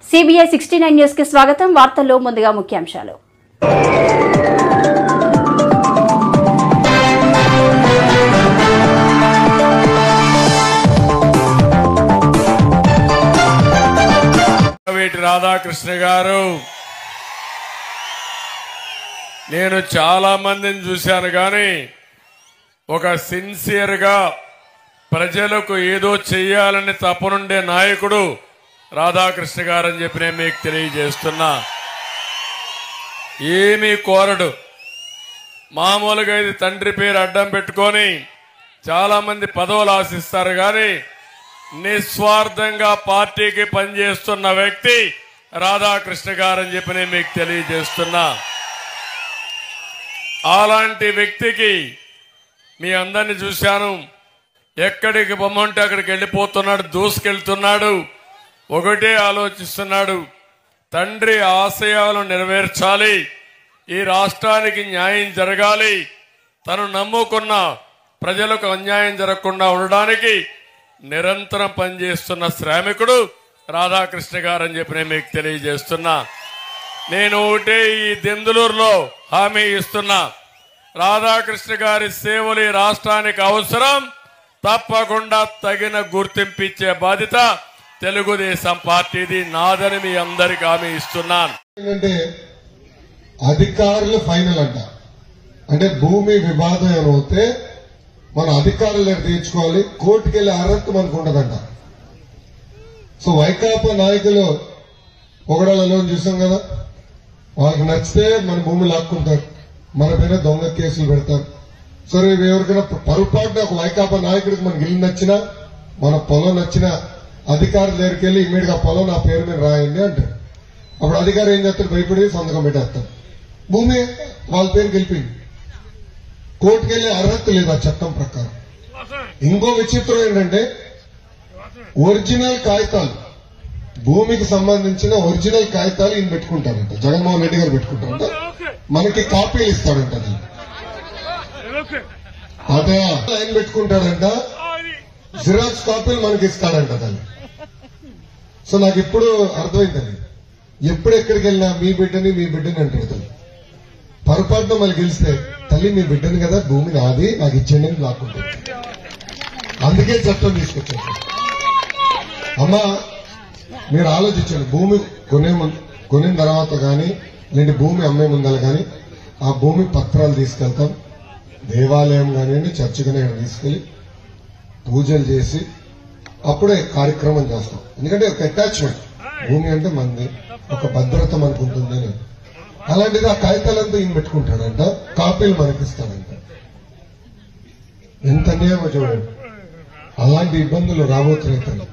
CBI 69 news కి స్వాగతం. వార్తల్లో ముందుగా ముఖ్యాంశాలు. రాధాకృష్ణ గారు, నేను చాలా మందిని చూశాను కానీ ఒక సిన్సియర్గా ప్రజలకు ఏదో చెయ్యాలని తపనుండే నాయకుడు రాధాకృష్ణ గారు అని చెప్పి నేను మీకు తెలియజేస్తున్నా. ఏమీ కోరడు. మామూలుగా ఇది తండ్రి పేరు అడ్డం పెట్టుకొని చాలా మంది పదవులు ఆశిస్తారు కానీ నిస్వార్థంగా పార్టీకి పనిచేస్తున్న వ్యక్తి రాధాకృష్ణ గారు అని చెప్పి నేను మీకు తెలియజేస్తున్నా. అలాంటి వ్యక్తికి మీ అందరిని చూశాను. ఎక్కడికి పొమ్మంటే అక్కడికి వెళ్ళిపోతున్నాడు, దూసుకెళ్తున్నాడు. ఒకటే ఆలోచిస్తున్నాడు, తండ్రి ఆశయాలను నెరవేర్చాలి, ఈ రాష్ట్రానికి న్యాయం జరగాలి, తను నమ్ముకున్న ప్రజలకు అన్యాయం జరగకుండా ఉండడానికి నిరంతరం పనిచేస్తున్న శ్రామికుడు రాధాకృష్ణ గారు అని చెప్పి నేను మీకు తెలియజేస్తున్నా. నేను ఒకటే ఈ దెందులూరులో హామీ ఇస్తున్నా, రాధాకృష్ణ గారి సేవలు ఈ రాష్ట్రానికి అవసరం. తప్పకుండా తగిన గుర్తింపు ఇచ్చే బాధ్యత తెలుగుదేశం పార్టీది, నాదని మీ అందరికి హామీ ఇస్తున్నాను. ఏంటంటే అధికారులు ఫైనల్ అంట. అంటే భూమి వివాదం ఏమవుతే మన అధికారుల దగ్గర తీర్చుకోవాలి, కోర్టుకు వెళ్లే అర్హత మనకు ఉండదంట. సో వైకాపా నాయకులు పొగడాలలో చూసాం కదా, వాళ్ళకి నచ్చితే మన భూమి లాక్కుంటారు, మన పైన దొంగ కేసులు పెడతారు. సరే ఎవరికైనా పొరపాటున ఒక వైకాపా నాయకుడికి మనకి ఇల్లు నచ్చినా, మన పొలం నచ్చినా అధికారుల దగ్గరికి వెళ్ళి ఇమ్మీడియట్ గా పొలం నా పేరు మీద రాయండి అంటారు. అప్పుడు అధికారి ఏం చేస్తారు, భయపడి సంతకం పెట్టేస్తారు. భూమి వాళ్ళ పేరుకి వెళ్ళిపోయింది. కోర్టుకు వెళ్లే అర్హత లేదు ఆ చట్టం ప్రకారం. ఇంకో విచిత్రం ఏంటంటే ఒరిజినల్ కాగితాలు, భూమికి సంబంధించిన ఒరిజినల్ కాగితాలు ఈయన పెట్టుకుంటారంట, జగన్మోహన్ రెడ్డి గారు పెట్టుకుంటారంట. మనకి కాపీలు ఇస్తాడంట. అదే ఆయన పెట్టుకుంటాడంట, జిరాక్స్ కాపీలు మనకి ఇస్తాడంట దాన్ని. సో నాకు ఇప్పుడు అర్థమైందని, ఎప్పుడు ఎక్కడికి వెళ్ళినా మీ బిడ్డని అంటాడు తల్లి. పొరపాటున మళ్ళీ గెలిస్తే తల్లి మీ బిడ్డని కదా, భూమి నాది, నాకు ఇచ్చేయండి అని లాక్కుంటుంది. అందుకే చట్టం తీసుకొచ్చారు. అమ్మా మీరు ఆలోచించండి, భూమి కొనిన తర్వాత కానీ లేదంటే భూమి అమ్మే ముందర కానీ ఆ భూమి పత్రాలు తీసుకెళ్తాం, దేవాలయం కానివ్వండి చర్చి కానీ తీసుకెళ్లి పూజలు చేసి అప్పుడే కార్యక్రమం చేస్తాం. ఎందుకంటే ఒక అటాచ్మెంట్, భూమి అంటే మంది, ఒక భద్రత మనకు ఉంటుందని. అలాంటిది ఆ కాగితాలంతా ఈయన పెట్టుకుంటాడంట, కాపీలు మనకిస్తాడంట. ఎంత అన్యాయమో చూడండి. అలాంటి ఇబ్బందులు రాబోతున్నాయి.